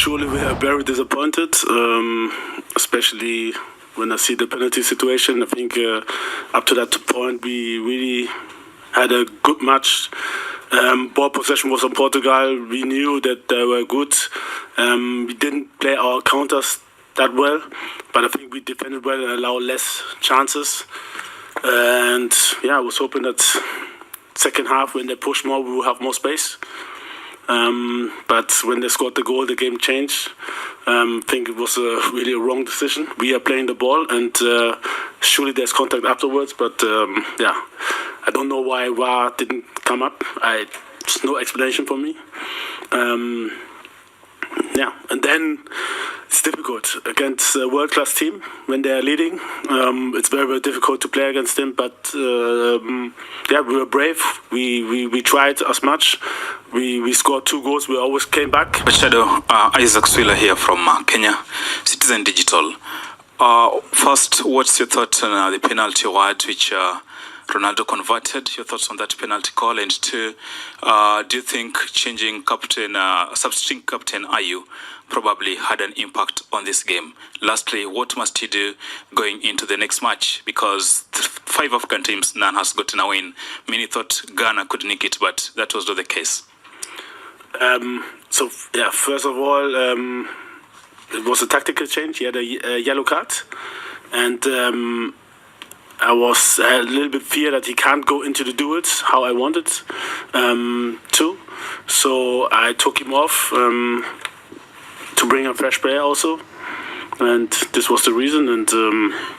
surely we are very disappointed, especially when I see the penalty situation. I think up to that point we really had a good match. Ball possession was on Portugal. We knew that they were good. We didn't play our counters that well, but I think we defended well and allowed less chances. And yeah, I was hoping that second half, when they push more, we will have more space. But when they scored the goal, the game changed. I think it was really a wrong decision. We are playing the ball, and surely there's contact afterwards. But yeah, I don't know why VAR didn't come up. There's no explanation for me. Yeah, and then it's difficult against a world-class team when they are leading. It's very, very difficult to play against them. But yeah, we were brave. We tried as much. We scored 2 goals. We always came back. Shadow, Isaac Swiller here from Kenya, Citizen Digital. First, what's your thought on the penalty award which Ronaldo converted? Your thoughts on that penalty call? And 2, do you think changing captain, substituting captain Ayew probably had an impact on this game? Lastly, what must he do going into the next match? Because 5 African teams, none has gotten a win. Many thought Ghana could nick it, but that was not the case. So yeah, first of all, it was a tactical change. He had a yellow card, and I was a little bit fear that he can't go into the duels how I wanted to. So I took him off to bring a fresh player also, and this was the reason. And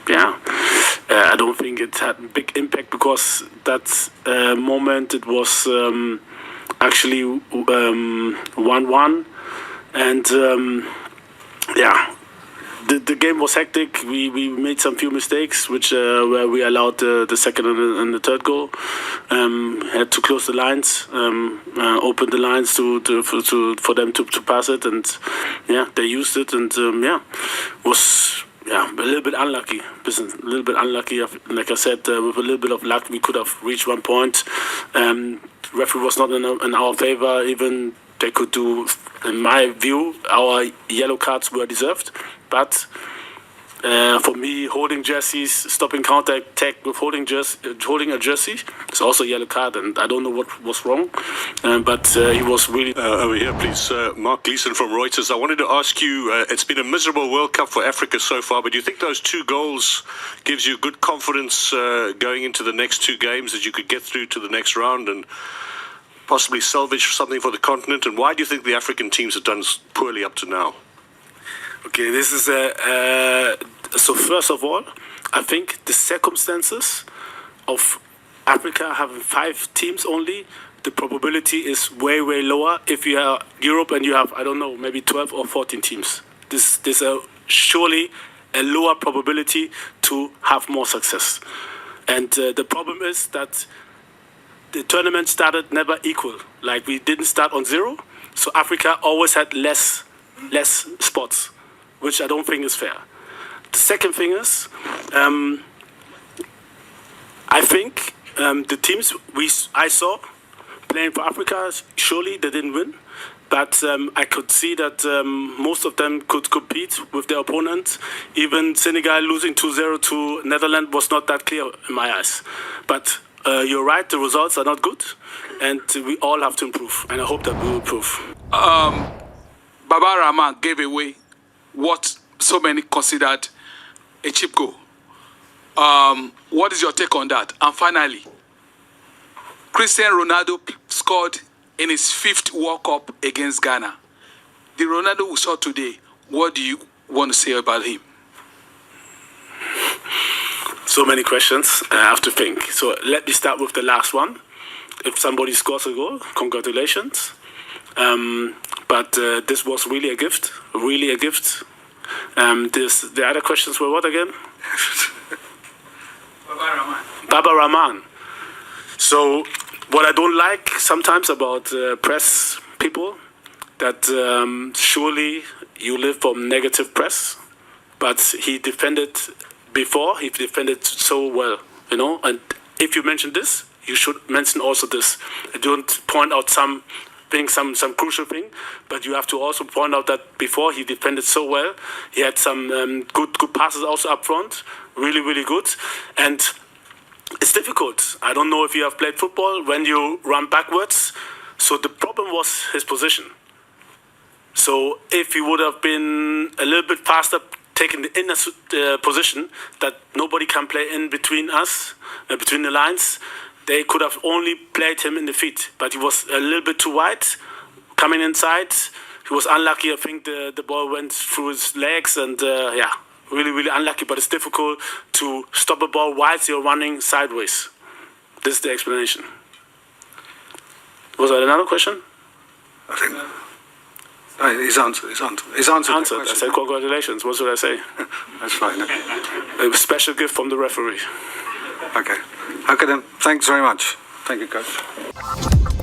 yeah, I don't think it had a big impact because that moment it was actually 1-1, and yeah, the game was hectic. We made some few mistakes, which where we allowed the second and the third goal. Had to close the lines, open the lines for them to pass it, and yeah, they used it, and yeah, was a little bit unlucky. Like I said, with a little bit of luck, we could have reached 1 point. Referee was not in our favor. Even they could do, in my view, our yellow cards were deserved. But for me, holding jerseys, stopping counter attack with holding a jersey is also a yellow card, and I don't know what was wrong. But he was really... over here, please. Mark Gleeson from Reuters. I wanted to ask you, it's been a miserable World Cup for Africa so far, but do you think those 2 goals gives you good confidence going into the next 2 games that you could get through to the next round and possibly salvage something for the continent? And why do you think the African teams have done poorly up to now? Okay, this is so first of all, I think the circumstances of Africa having 5 teams only, the probability is way, way lower. If you are Europe and you have, I don't know, maybe 12 or 14 teams, there's surely a lower probability to have more success. And the problem is that the tournament started never equal. Like, we didn't start on 0, so Africa always had less spots, which I don't think is fair. The second thing is, I think the teams I saw playing for Africa, surely they didn't win, but I could see that most of them could compete with their opponent. Even Senegal losing 2-0 to Netherlands was not that clear in my eyes. But you're right, the results are not good, and we all have to improve, and I hope that we will improve. Baba Rahman gave away what so many considered a cheap goal. What is your take on that? And finally, Cristiano Ronaldo scored in his 5th World Cup against Ghana. The Ronaldo we saw today, what do you want to say about him? So many questions, I have to think. So let me start with the last one. If somebody scores a goal, congratulations. But this was really a gift, The other questions were what again? Baba Rahman. So what I don't like sometimes about press people, that surely you live from negative press, but he defended before, he defended so well, you know, and if you mention this, you should mention also this. Don't point out some being some crucial thing. But you have to also point out that before he defended so well, he had some good passes also up front, really good, and it's difficult. I don't know if you have played football when you run backwards. So the problem was his position. So if he would have been a little bit faster, taking the inner position that nobody can play in between us, between the lines, they could have only played him in the feet. But he was a little bit too wide, coming inside. He was unlucky. I think the ball went through his legs, and really unlucky. But it's difficult to stop a ball whilst you're running sideways. This is the explanation. Was that another question? I think he's answered. He's answered. I said congratulations. What should I say? That's fine. A special gift from the referee. Okay then. Thanks very much. Thank you, coach.